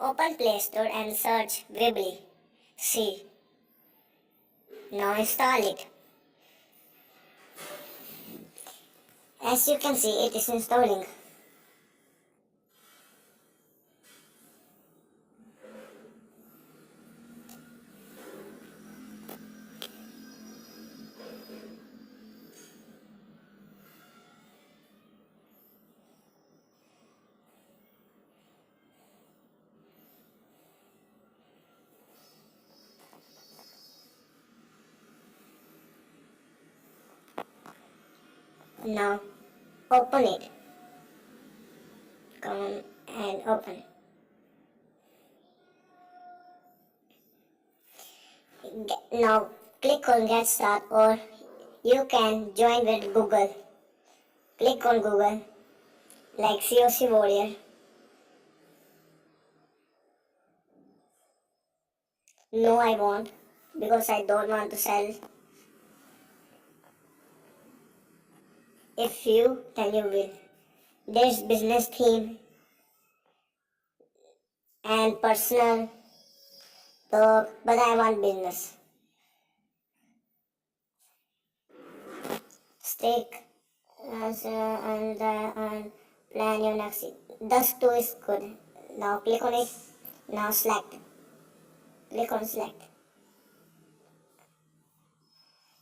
Open Play Store and search Weebly. See. Now install it. As you can see, it is installing. Now open it. Come and open. Now click on Get Start, or you can join with Google. Click on Google like COC Warrior. No, I won't, because I don't want to sell. If you, then you will. There's business theme and personal talk, but I want business. Stick and plan your next. Thus two is good. Now click on it. Now select. Click on select.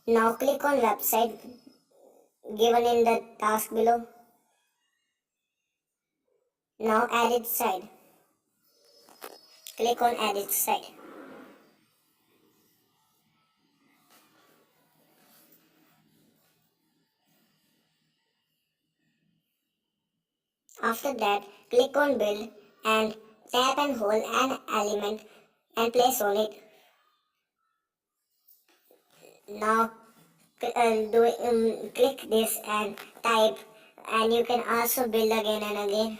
Now click on website given in the task below. Now edit site. Click on edit site. After that, click on build and tap and hold an element and place on it. Now click this and type, and you can also build again and again.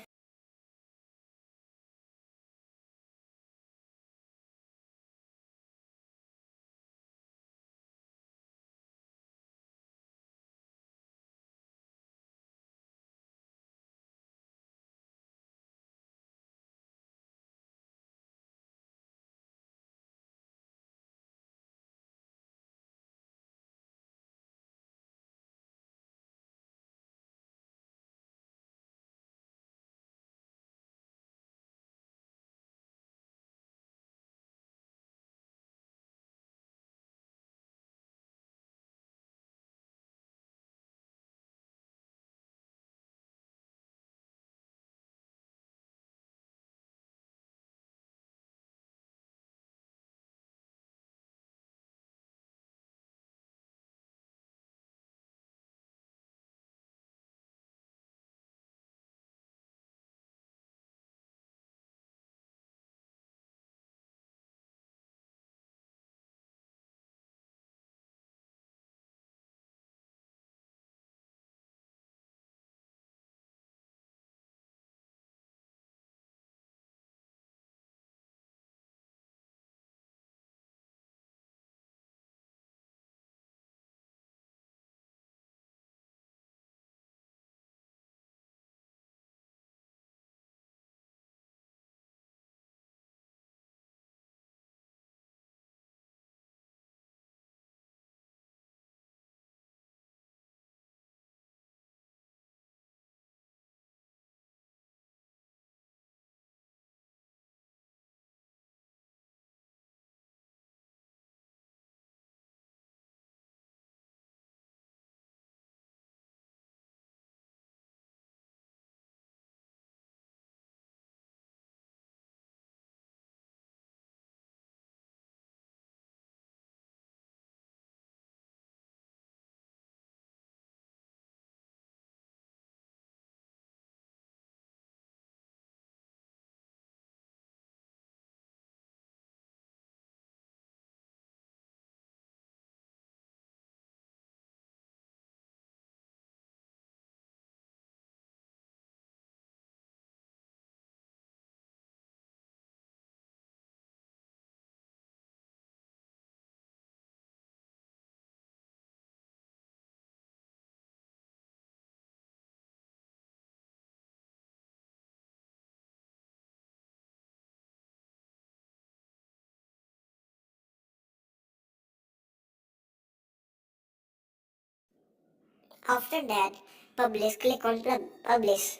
After that, publish, click on publish.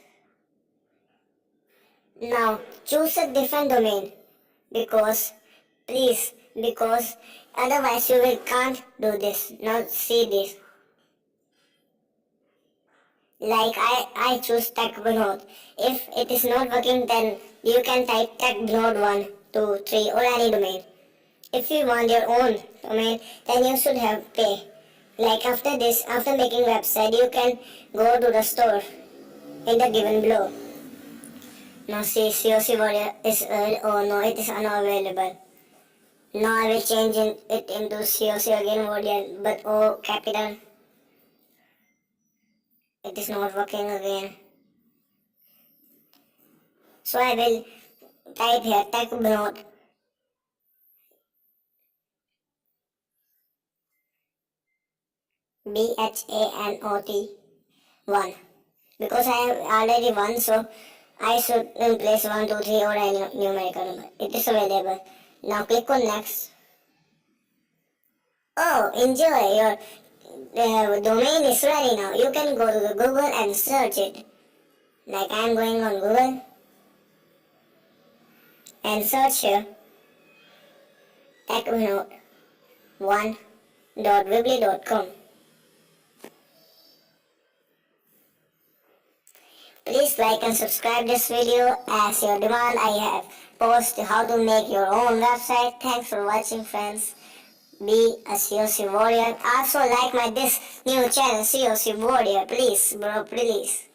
Now choose a different domain because otherwise you will can't do this. Now see this. Like I choose TechBnode. If it is not working, then you can type TechBnode 1, 2, 3 or any domain. If you want your own domain, then you should have pay. Like after this, after making website, you can go to the store in the given below. Now see COC Warrior is oh no, it is unavailable. Now I will change it into COC again Warrior, but O capital. It is not working again. So I will type here TechBnode. BHANOT 1. Because I have already 1, so I should replace 1, 2, 3 or any numerical number. It is available. Now click on next. Oh, enjoy, your domain is ready now. You can go to the Google and search it. Like I am going on Google and search here techbnode1.weebly.com. Please like and subscribe this video. As your demand, I have posted how to make your own website. Thanks for watching, friends. Be a COC warrior. Also like this new channel, COC Warrior. Please, bro, please.